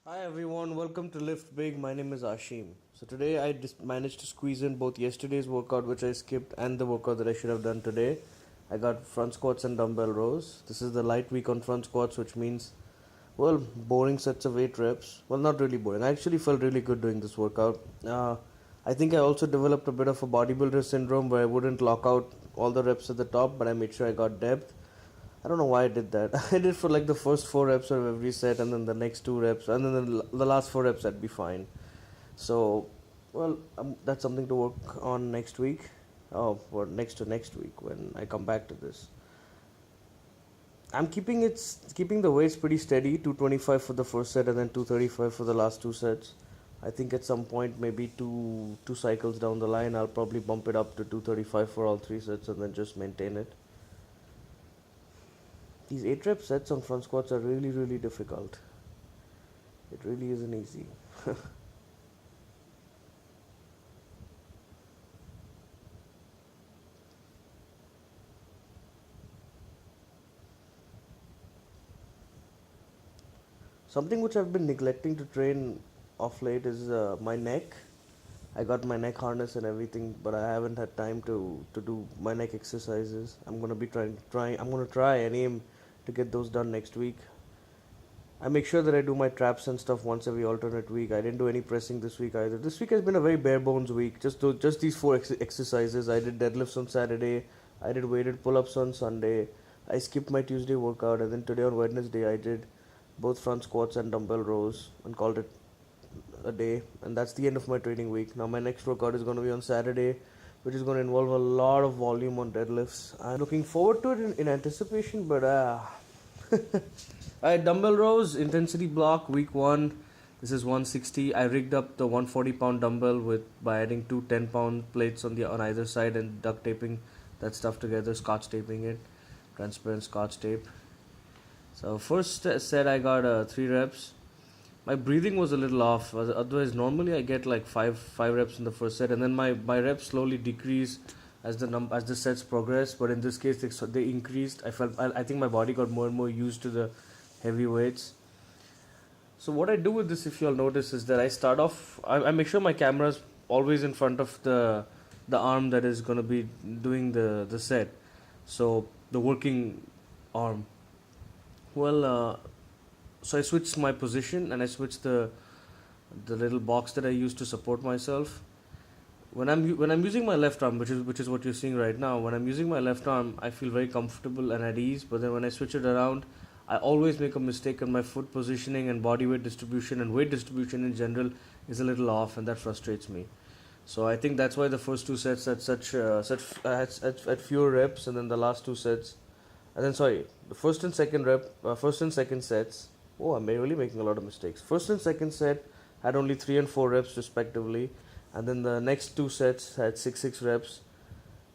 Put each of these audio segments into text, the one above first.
Hi everyone, welcome to Lift Big. My name is Ashim. So today I just managed to squeeze in both yesterday's workout which I skipped and the workout that I should have done today. I got front squats and dumbbell rows. This is the light week on front squats, which means boring sets of 8 reps. Well, not really boring. I actually felt really good doing this workout. I think I also developed a bit of a bodybuilder syndrome where I wouldn't lock out all the reps at the top, but I made sure I got depth. I don't know why I did that. I did for like the first 4 reps of every set, and then the next 2 reps, and then the last 4 reps I'd be fine. So, that's something to work on next week. Oh, for next to next week when I come back to this. I'm keeping the weights pretty steady. 225 for the first set, and then 235 for the last 2 sets. I think at some point, maybe two cycles down the line, I'll probably bump it up to 235 for all 3 sets, and then just maintain it. These 8 rep sets on front squats are really difficult. It really isn't easy. Something which I've been neglecting to train off late is my neck. I got my neck harness and everything, but I haven't had time to do my neck exercises. I'm gonna be I'm gonna try and aim to get those done next week. I make sure that I do my traps and stuff once every alternate week. I didn't do any pressing this week either. This week has been a very bare bones week. Just these 4 exercises. I did deadlifts on Saturday. I did weighted pull-ups on Sunday. I skipped my Tuesday workout, and then today on Wednesday I did both front squats and dumbbell rows and called it a day. And that's the end of my training week. Now my next workout is going to be on Saturday, which is going to involve a lot of volume on deadlifts. I'm looking forward to it in anticipation, but Alright, dumbbell rows, intensity block, week 1. This is 160. I rigged up the 140 pound dumbbell by adding two 10-pound plates on either side and duct taping that stuff together, scotch taping it, transparent scotch tape. So first set I got 3 reps. My breathing was a little off. Otherwise, normally I get like five reps in the first set, and then my reps slowly decrease as the sets progress. But in this case, they increased. I think my body got more and more used to the heavy weights. So what I do with this, if you'll notice, is that I start off. I make sure my camera is always in front of the arm that is going to be doing the set. So the working arm. So I switched my position and I switched the little box that I use to support myself. When I'm using my left arm, which is what you're seeing right now, when I'm using my left arm, I feel very comfortable and at ease. But then when I switch it around, I always make a mistake, and my foot positioning and body weight distribution and weight distribution in general is a little off, and that frustrates me. So I think that's why the first 2 sets at fewer reps, and then the last 2 sets, and then the first and second sets. Oh, I'm really making a lot of mistakes. First and second set had only 3 and 4 reps respectively, and then the next 2 sets had 6 reps,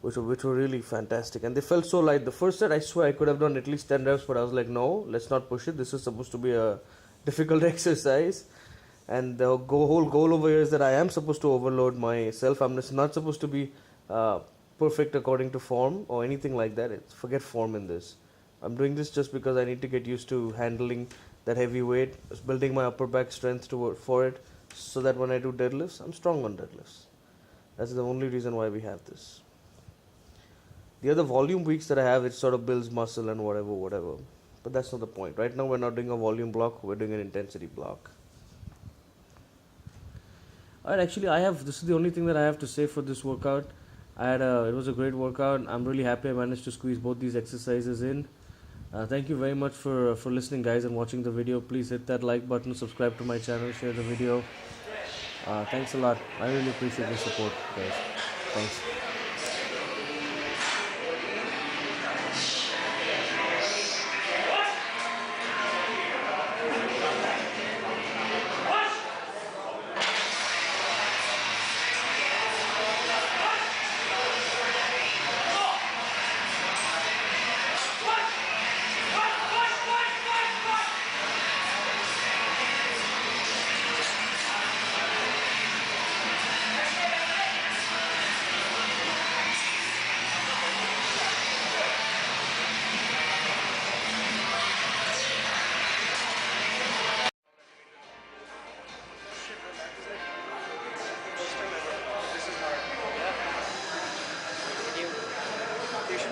which were really fantastic, and they felt so light. The first set, I swear I could have done at least 10 reps, but I was like, no, let's not push it. This is supposed to be a difficult exercise, and the whole goal over here is that I am supposed to overload myself. I'm just not supposed to be perfect according to form or anything like that. Forget form in this. I'm doing this just because I need to get used to handling that heavy weight, building my upper back strength for it, so that when I do deadlifts, I'm strong on deadlifts. That's the only reason why we have this. The other volume weeks that I have, it sort of builds muscle and whatever. But that's not the point. Right now we're not doing a volume block, we're doing an intensity block. Alright, actually this is the only thing that I have to say for this workout. It was a great workout. I'm really happy I managed to squeeze both these exercises in. Thank you very much for listening, guys, and watching the video. Please hit that like button, subscribe to my channel, share the video. Thanks a lot. I really appreciate your support, guys. Thanks.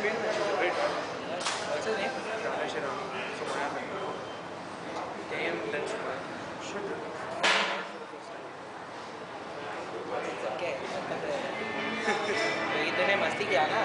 What's his name? Ramesh Irani. So what happened? Damn, that's sugar. Okay. तो इतने मस्ती किया ना